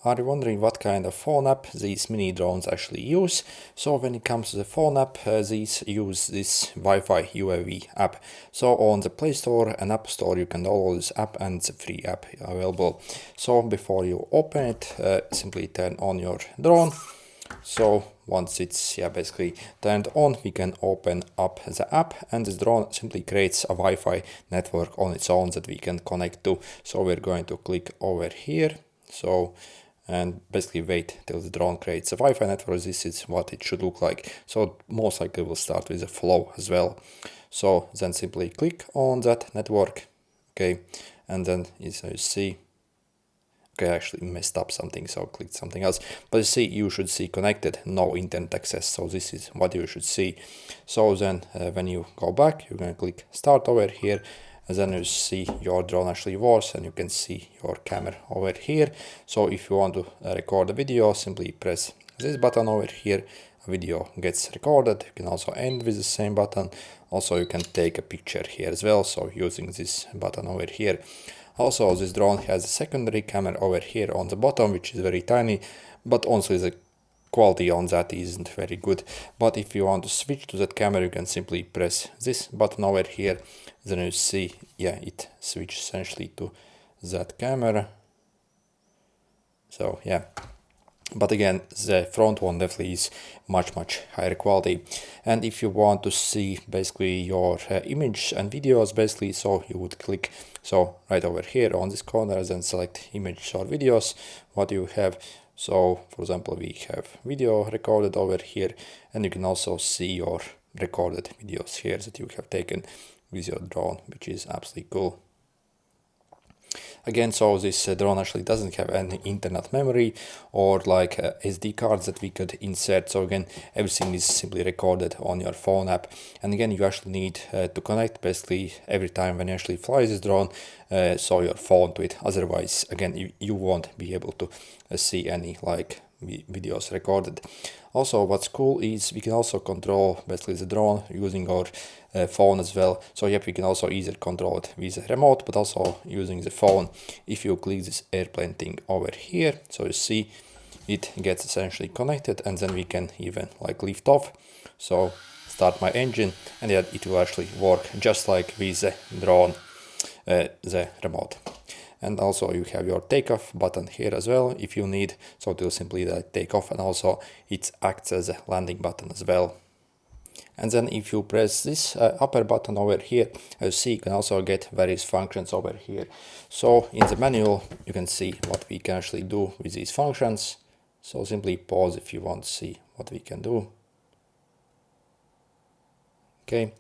Are you wondering what kind of phone app these mini drones actually use? So when it comes to the phone app, these use this Wi-Fi UAV app. So on the Play Store and App Store you can download this app, and it's a free app available. So before you open it, simply turn on your drone. So once it's basically turned on, we can open up the app, and this drone simply creates a Wi-Fi network on its own that we can connect to. So we're going to click over here. And basically wait till the drone creates a Wi-Fi network. This is what it should look like. So most likely we'll start with a flow as well. So then simply click on that network. Okay, and then as you see, okay, I actually messed up something, so clicked something else. But you see, you should see connected, no internet access. So this is what you should see. So then when you go back, you're going to click start over here. And then you see your drone actually works, and you can see your camera over here. So if you want to record a video, simply press this button over here. A video gets recorded. You can also end with the same button. Also, you can take a picture here as well, so using this button over here. Also, this drone has a secondary camera over here on the bottom, which is very tiny, but honestly the quality on that isn't very good. But if you want to switch to that camera, you can simply press this button over here. Then you see, it switches essentially to that camera. So but again, the front one definitely is much higher quality. And if you want to see basically your image and videos, basically, so you would click right over here on this corner, then select image or videos, what you have. So for example, we have video recorded over here, and you can also see your recorded videos here that you have taken with your drone, which is absolutely cool. Again, so this drone actually doesn't have any internal memory or like SD cards that we could insert. So again, everything is simply recorded on your phone app. And again, you actually need to connect basically every time when you actually fly this drone, so your phone to it. Otherwise, again, you won't be able to see any like videos recorded. Also, what's cool is we can also control basically the drone using our phone as well. So we can also either control it with a remote, but also using the phone. If you click this airplane thing over here, so you see it gets essentially connected, and then we can even like lift off. So start my engine, and it will actually work just like with the drone, the remote. And also you have your takeoff button here as well if you need, so it will simply take off, and also it acts as a landing button as well. And then if you press this upper button over here, as you see, you can also get various functions over here. So in the manual you can see what we can actually do with these functions. So simply pause if you want to see what we can do. Okay.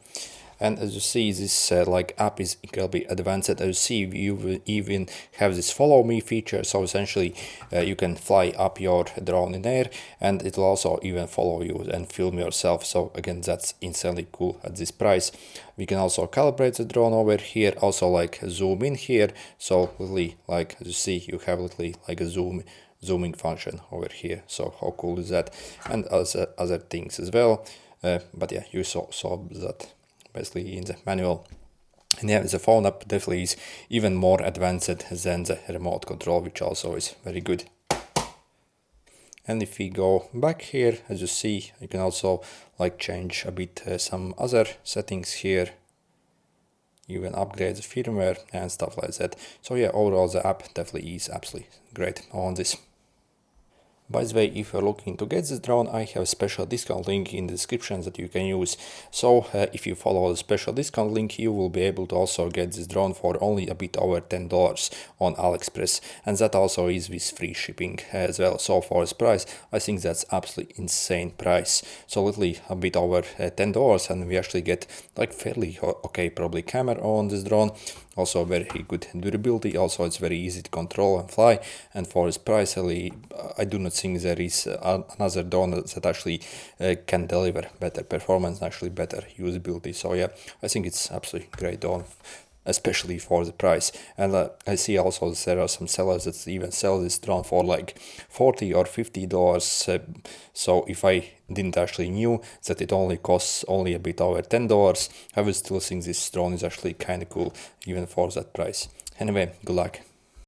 And as you see, this app is incredibly advanced. As you see, you will even have this follow me feature. So essentially you can fly up your drone in air, and it will also even follow you and film yourself. So again, that's insanely cool at this price. We can also calibrate the drone over here, also like zoom in here. So literally, like as you see, you have literally like a zooming function over here. So how cool is that? And other things as well. But you saw that basically in the manual. And the phone app definitely is even more advanced than the remote control, which also is very good. And if we go back here, as you see, you can also like change a bit some other settings here, even upgrade the firmware and stuff like that. So overall the app definitely is absolutely great on this. By the way, if you're looking to get this drone, I have a special discount link in the description that you can use. So if you follow the special discount link, you will be able to also get this drone for only a bit over $10 on AliExpress. And that also is with free shipping as well. So for this price, I think that's absolutely insane price. So literally a bit over $10, and we actually get like fairly okay probably camera on this drone. Also very good durability. Also it's very easy to control and fly, and for this price really, I do not think there is another drone that actually can deliver better performance and actually better usability. So I think it's absolutely great drone, especially for the price. And I see also there are some sellers that even sell this drone for like $40 or $50. So if I didn't actually knew that it only costs only a bit over $10, I would still think this drone is actually kind of cool even for that price. Anyway, good luck.